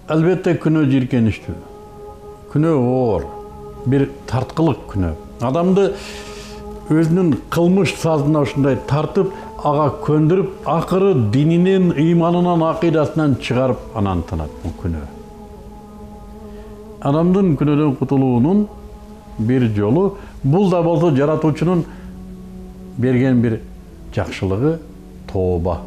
Elbette күнөө жийиркеничтүү. Күнөө оор, бир тарткылык күнөө. Адамды өзүнүн кылмыш сазына ушундай тартып, ага көндүрүп, акыры дининен, ыйманынан, акыйдасынан чыгарып анан тынат бул күнөө. Адамдын күнөөдөн кутулуунун бир жолу бул да болсо жаратуучунун берген бир жакшылыгы тооба.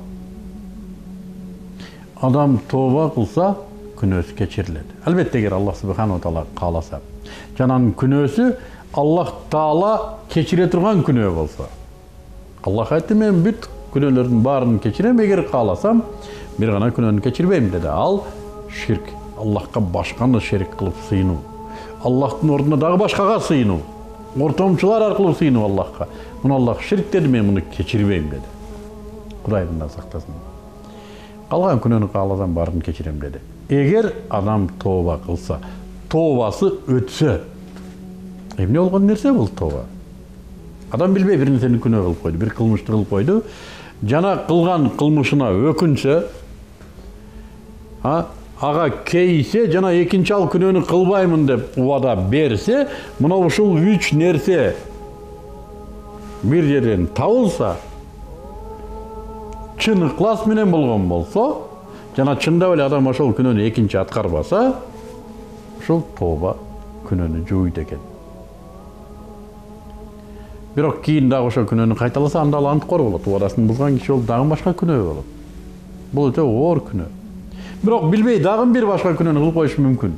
Адам тооба кылса, күнөөсү кечирилет. Албетте эгер Аллах субханаху таала кааласа. Жанан күнөөсү Аллах таала кечире турган күнөө болсо. Аллах айтты, мен бүт күнөөлөрдүн баарын кечирем, эгер кааласам, бир гана күнөөнү кечирбейм деди. Ал ширк. Аллахка башканы шерик кылып сыйынуу. Аллахтын ордуна дагы башкага сыйынуу. Ортомчулар аркылуу сыйынуу Аллахка. Муну Аллах ширк деди, мен муну кечирбейм деди. Кудай мындан сактасын. Калган күнөөнү кааласам баарын кечирем деди. Эгер адам тооба кылса, тообасы өтсө, эмне болгон нерсе бул тооба? Адам билбей бир нерсени күнөө кылып койду, бир кылмышты кылып койду. Жана кылган кылмышына өкүнсө, ага кейсе, жана экинчи ал күнөөнү кылбаймын деп убада берсе, мына ушул 3 нерсе бир жерден табылса, чын ыклас менен болгон болсо, жана чындап эле адам ошол күнөөнү экинчи аткарбаса, ушул тооба күнөөнү жууйт экен. Бирок кийин дагы ошол күнөөнү кайталаса, анда ал анткор болот. Убадасын бузган киши ол дагы башка күнөө болот. Бул өтө оор күнөө. Бирок билбей дагы бир башка күнөөнү кылып коюшу мүмкүн.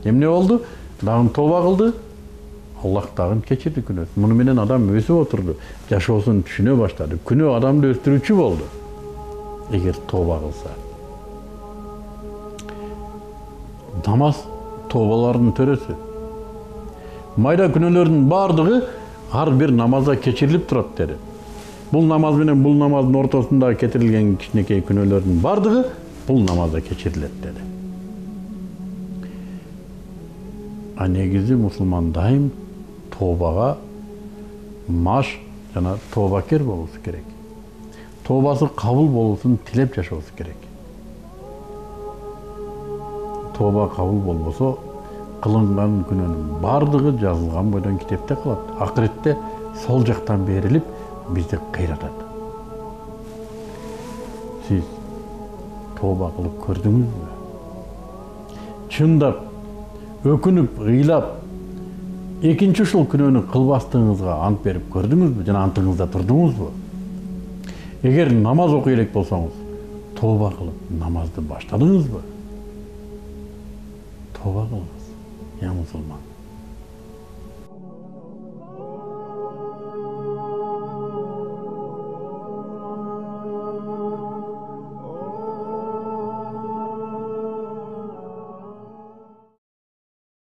Эмне болду? Дагы тооба кылды. Аллах дагы кечирди күнөөсүн. Муну менен адам өсүп отурду. Жашоосун түшүнө баштады. Күнөө адамды өстүрүүчү болду. Эгер тооба кылса. Намаз тообалардын төрөсү. Майда күнөөлөрдүн бардыгы ар бир намазда кечирилип турат деди. Бул намаз менен бул намаздын ортосунда кетирилген кичинекей күнөөлөрдүн бардыгы бул намазда кечирилет деди. А негизи мусулман дайым тообага маш жана тообакер болушу керек. Тообасы кабыл болушун тилеп жашоосу керек. Тооба кабыл болбосо, кылынган күнөөнүн бардыгы жазылган бойдон китепте калат. Акыретте сол жактан берилип, бизди кыйратат. Сиз тооба кылып көрдүңүзбү? Чындап, өкүнүп, ыйлап, экинчи ушул күнөөнү кылбастыгыңызга ант берип көрдүңүзбү? Жана антыңызда турдуңузбу? Эгер намаз окуй элек болсоңуз, тооба кылып намазды баштадыңызбы? Tövbe kılınız, ya Müslüman.